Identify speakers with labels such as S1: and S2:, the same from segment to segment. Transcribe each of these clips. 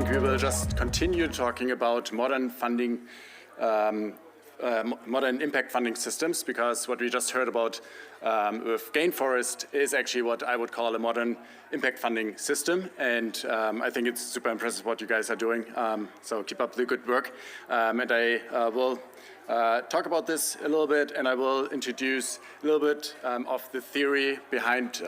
S1: think we will just continue talking about modern funding, modern impact funding systems, because what we just heard about with Gainforest is actually what I would call a modern impact funding system. And I think it's super impressive what you guys are doing. So keep up the good work. And I will talk about this a little bit, and I will introduce a little bit of the theory behind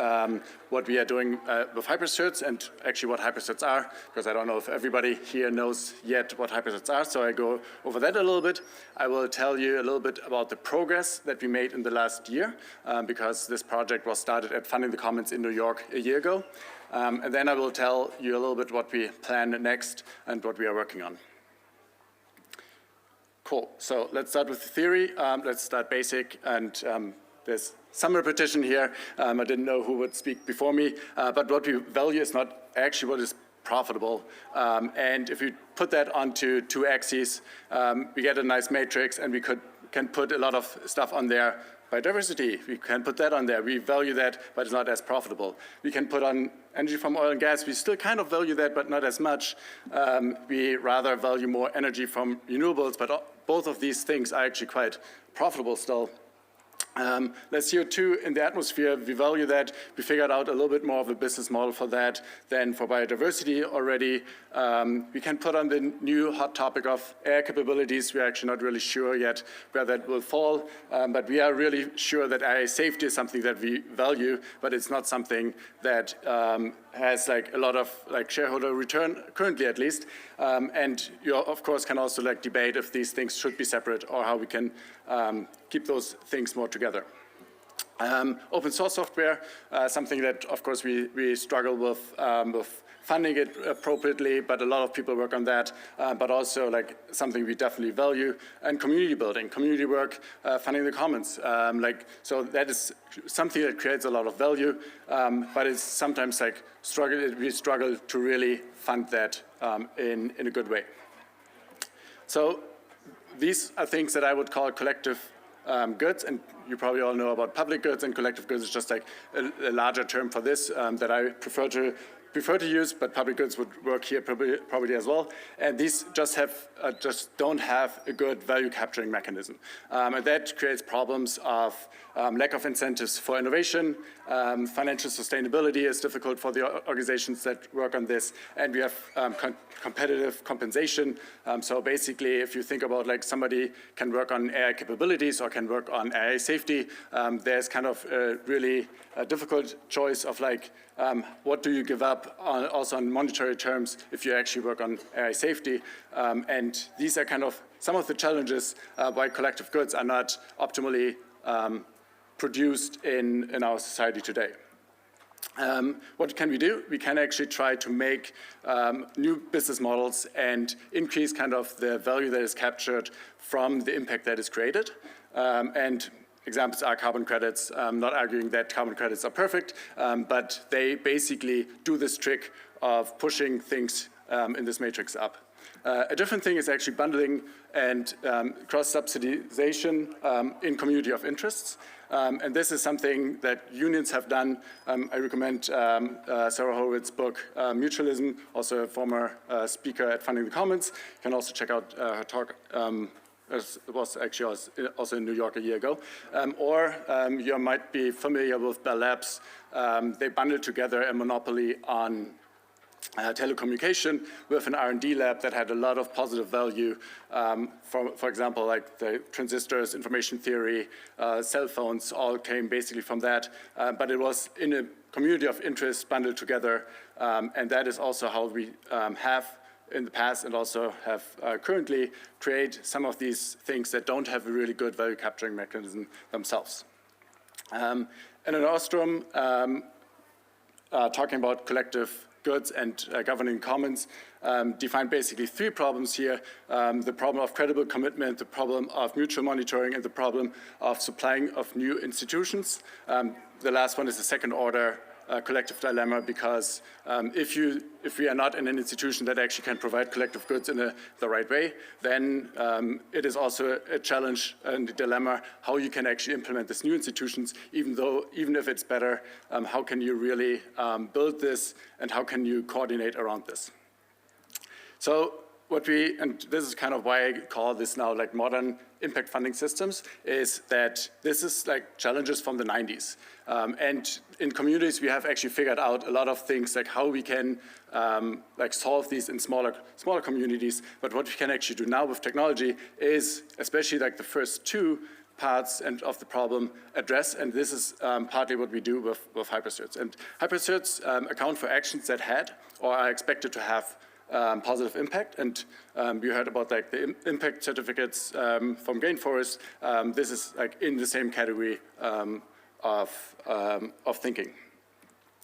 S1: what we are doing with Hypercerts, and actually what Hypercerts are, because I don't know if everybody here knows yet what Hypercerts are, so I go over that a little bit. I will tell you a little bit about the progress that we made in the last year, because this project was started at Funding the Commons in New York a year ago. And then I will tell you a little bit what we plan next and what we are working on. Cool. So let's start with the theory. Let's start basic, and there's some repetition here. I didn't know who would speak before me, but what we value is not actually what is profitable. And if we put that onto two axes, we get a nice matrix, and we can put a lot of stuff on there. Biodiversity, we can put that on there. We value that, but it's not as profitable. We can put on energy from oil and gas. We still kind of value that, but not as much. We rather value more energy from renewables, but both of these things are actually quite profitable still. There's CO2 in the atmosphere. We value that. We figured out a little bit more of a business model for that than for biodiversity already. We can put on the new hot topic of air capabilities. We're actually not really sure yet where that will fall, but we are really sure that air safety is something that we value, but it's not something that has like a lot of like shareholder return currently, at least. And you of course can also like debate if these things should be separate or how we can keep those things more together. Open source software, something that of course we struggle with funding it appropriately, but a lot of people work on that, but also like something we definitely value. And community building, community work, funding the commons. So that is something that creates a lot of value, but it's sometimes like we struggle to really fund that in a good way. So these are things that I would call collective goods, and you probably all know about public goods, and collective goods is just like a larger term for this that I prefer to use, but public goods would work here probably as well. And these just don't have a good value capturing mechanism, and that creates problems of lack of incentives for innovation. Financial sustainability is difficult for the organizations that work on this, and we have competitive compensation. So basically, if you think about like somebody can work on AI capabilities or can work on AI safety, there's kind of a really difficult choice of like what do you give up also on monetary terms if you actually work on AI safety. And these are kind of some of the challenges why collective goods are not optimally produced in our society today. What can we do? We can actually try to make new business models and increase kind of the value that is captured from the impact that is created. And examples are carbon credits. I'm not arguing that carbon credits are perfect, but they basically do this trick of pushing things in this matrix up. A different thing is actually bundling and cross-subsidization in community of interests. And this is something that unions have done. I recommend Sarah Horowitz' book, Mutualism, also a former speaker at Funding the Commons. You can also check out her talk. It was actually also in New York a year ago. Or you might be familiar with Bell Labs. They bundled together a monopoly on telecommunication with an R&D lab that had a lot of positive value. For example, like the transistors, information theory, cell phones all came basically from that. But it was in a community of interest bundled together. And that is also how we have in the past and also have currently create some of these things that don't have a really good value capturing mechanism themselves. And in Ostrom, talking about collective goods and governing commons, define basically three problems here. The problem of credible commitment, the problem of mutual monitoring, and the problem of supplying of new institutions. The last one is a second order collective dilemma, because if we are not in an institution that actually can provide collective goods in the right way, then it is also a challenge and a dilemma how you can actually implement these new institutions, even if it's better, how can you really build this and how can you coordinate around this? So and this is kind of why I call this now like modern impact funding systems, is that this is like challenges from the 90s. And in communities, we have actually figured out a lot of things like how we can like solve these in smaller communities. But what we can actually do now with technology is, especially like the first two parts of the problem address, and this is partly what we do with Hypercerts. And Hypercerts account for actions that had or are expected to have positive impact, and you heard about like the impact certificates from Gainforest. This is like in the same category of thinking.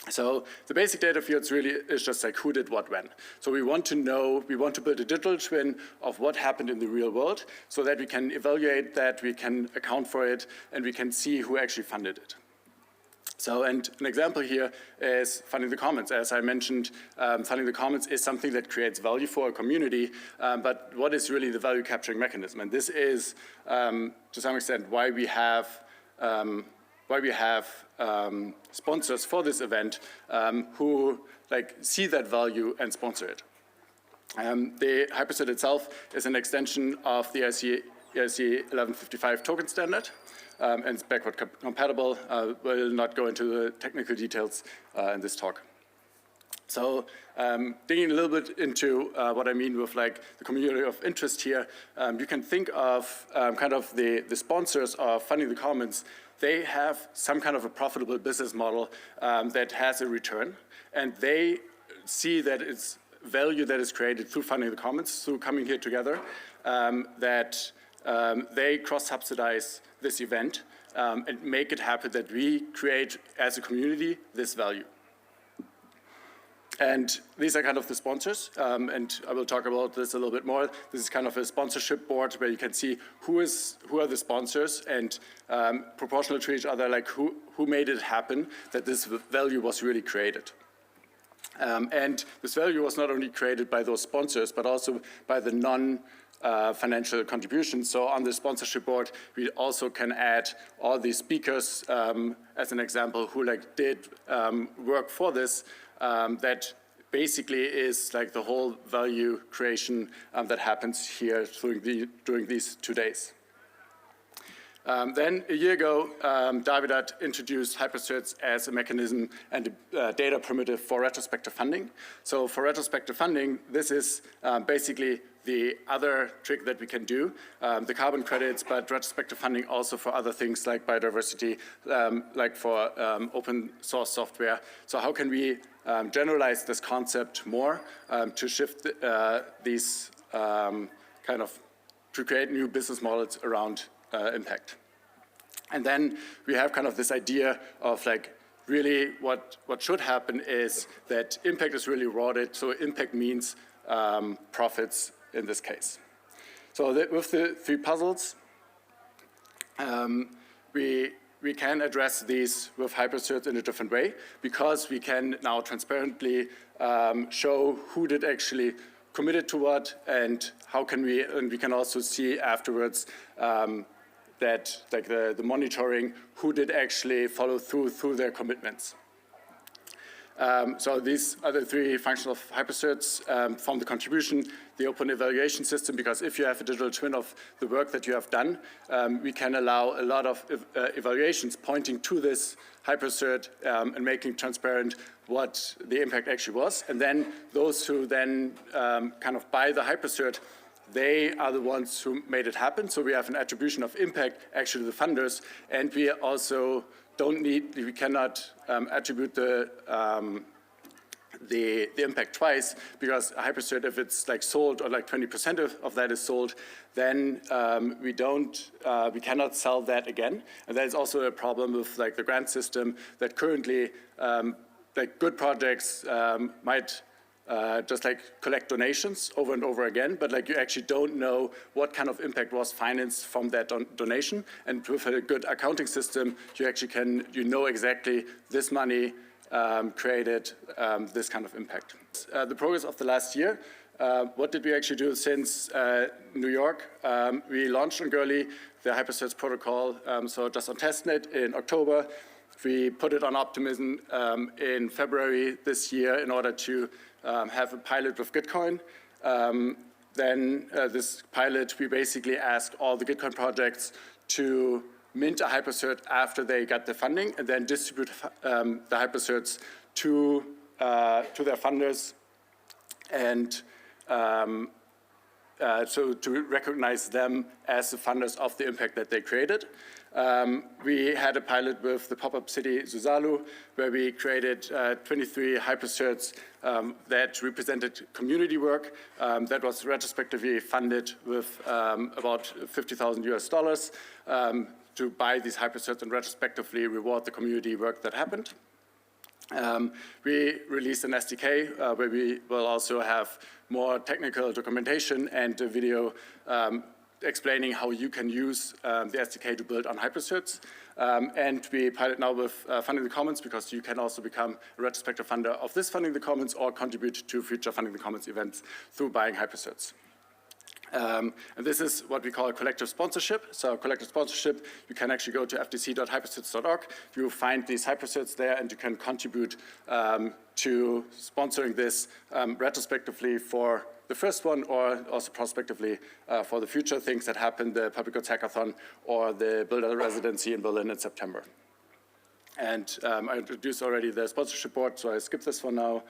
S1: So the basic data fields really is just like who did what when. So we want to know, we want to build a digital twin of what happened in the real world so that we can evaluate that, we can account for it, and we can see who actually funded it. So, and an example here is funding the commons. As I mentioned, funding the commons is something that creates value for a community, but what is really the value capturing mechanism? And this is, to some extent, why we have sponsors for this event who like see that value and sponsor it. The Hypercert itself is an extension of the ERC 1155 token standard. And it's backward compatible. We'll not go into the technical details in this talk. So digging a little bit into what I mean with like the community of interest here, you can think of kind of the sponsors of funding the commons. They have some kind of a profitable business model that has a return, and they see that it's value that is created through funding the commons, through coming here together, that they cross-subsidize this event and make it happen that we create, as a community, this value. And these are kind of the sponsors, and I will talk about this a little bit more. This is kind of a sponsorship board where you can see who are the sponsors, and proportional to each other, like who made it happen that this value was really created. And this value was not only created by those sponsors, but also by the financial contributions. So on the sponsorship board, we also can add all these speakers as an example who like did work for this. That basically is like the whole value creation that happens here during these 2 days. Then a year ago, Davidat introduced Hypercerts as a mechanism and a data primitive for retrospective funding. So for retrospective funding, this is basically the other trick that we can do, the carbon credits, but retrospective funding also for other things like biodiversity, like for open source software. So how can we generalize this concept more to shift these to create new business models around impact. And then we have kind of this idea of like really what should happen is that impact is really rewarded. So impact means profits in this case. So with the 3 puzzles, we can address these with Hypercerts in a different way because we can now transparently show who did actually committed to what and how can and we can also see afterwards that like the monitoring, who did actually follow through their commitments. So these are the 3 functions of Hypercerts from the contribution, the open evaluation system, because if you have a digital twin of the work that you have done, we can allow a lot of evaluations pointing to this Hypercert and making transparent what the impact actually was. And then those who then kind of buy the Hypercert, they are the ones who made it happen. So we have an attribution of impact actually to the funders, and we also we cannot attribute the impact twice, because a Hypercert, if it's like sold or like 20% of that is sold, then we cannot sell that again. And that is also a problem with like the grant system that currently like good projects might just like collect donations over and over again, but like you actually don't know what kind of impact was financed from that donation. And with a good accounting system, you actually you know exactly this money created this kind of impact. The progress of the last year, what did we actually do since New York? We launched on Gurley the Hypercerts protocol, so just on testnet in October. We put it on Optimism in February this year in order to have a pilot with Gitcoin. then this pilot, we basically asked all the Gitcoin projects to mint a Hypercert after they got the funding, and then distribute the Hypercerts to their funders, and so to recognize them as the funders of the impact that they created. We had a pilot with the pop-up city Susalu, where we created 23 Hypercerts that represented community work that was retrospectively funded with about $50,000 to buy these Hypercerts and retrospectively reward the community work that happened. We released an SDK where we will also have more technical documentation and a video explaining how you can use the SDK to build on Hypercerts. And we pilot now with Funding the Commons, because you can also become a retrospective funder of this Funding the Commons or contribute to future Funding the Commons events through buying Hypercerts. And this is what we call collective sponsorship. So collective sponsorship, you can actually go to ftc.hypercerts.org. You will find these Hypercerts there, and you can contribute to sponsoring this retrospectively for the first one, or also prospectively for the future things that happen, the Public Goods Hackathon or the Builder Residency in Berlin in September. And I introduced already the sponsorship board, so I skip this for now.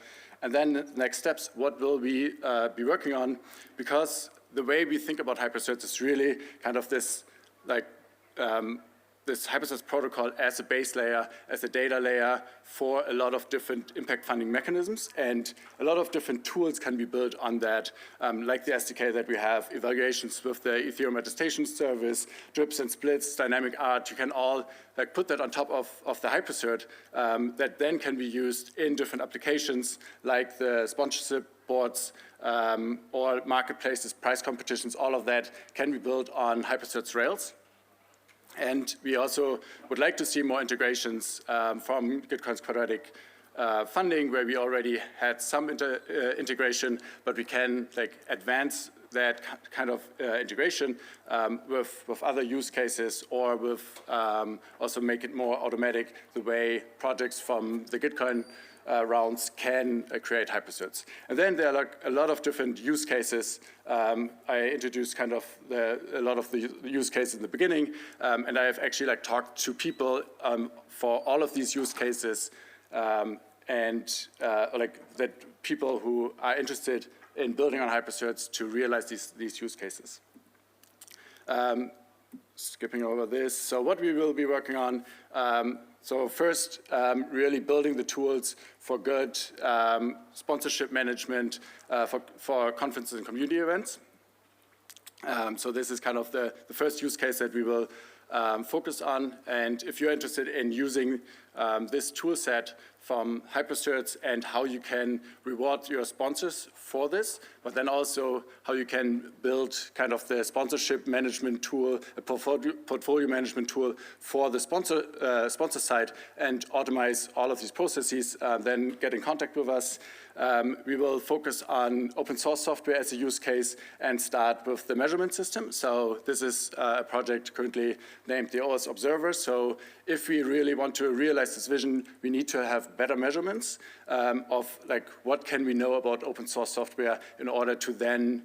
S1: And then the next steps, what will we be working on? Because the way we think about Hypercerts is really kind of this, like, this Hypercerts protocol as a base layer, as a data layer for a lot of different impact funding mechanisms, and a lot of different tools can be built on that, like the SDK that we have, evaluations with the Ethereum attestation service, drips and splits, dynamic art. You can all like put that on top of the Hypercert that then can be used in different applications, like the sponsorship boards or marketplaces, price competitions. All of that can be built on Hypercerts Rails. And we also would like to see more integrations from Gitcoin's quadratic funding, where we already had some integration, but we can like advance that kind of integration with other use cases, or with also make it more automatic the way projects from the Gitcoin rounds can create Hypercerts. And then there are like a lot of different use cases. I introduced kind of a lot of the use cases in the beginning, and I have actually like talked to people for all of these use cases, and like that people who are interested in building on Hypercerts to realize these use cases. Skipping over this, so what we will be working on, so first, really building the tools for good sponsorship management for conferences and community events. So this is kind of the first use case that we will focus on. And if you're interested in using this tool set from Hypercerts and how you can reward your sponsors for this, but then also how you can build kind of the sponsorship management tool, a portfolio management tool for the sponsor side, and automate all of these processes, then get in contact with us. We will focus on open source software as a use case and start with the measurement system. So this is a project currently named the OS Observer. So if we really want to realize this vision, we need to have better measurements of like what can we know about open source software in order to then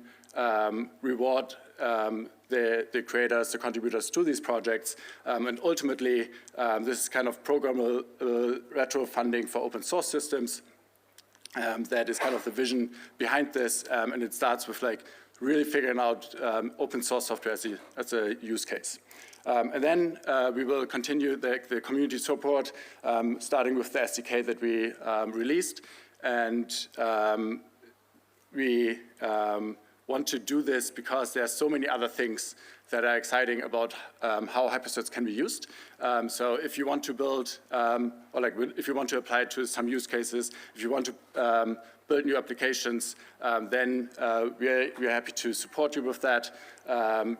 S1: reward the creators, the contributors to these projects. And ultimately, this is kind of programmable retro funding for open source systems. That is kind of the vision behind this, and it starts with like really figuring out open source software as a use case. And then we will continue the community support, starting with the SDK that we released. And we want to do this because there are so many other things that are exciting about how Hypercerts can be used. So if you want to build, or like if you want to apply it to some use cases, if you want to build new applications, then we're happy to support you with that.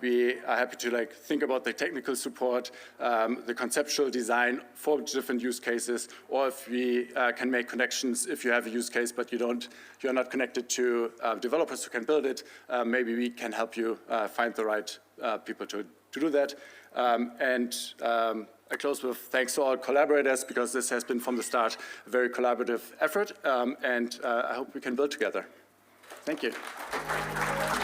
S1: We are happy to like think about the technical support, the conceptual design for different use cases, or if we can make connections if you have a use case but you're not connected to developers who can build it, maybe we can help you find the right people to do that. I close with thanks to all collaborators, because this has been from the start a very collaborative effort, and I hope we can build together. Thank you. you.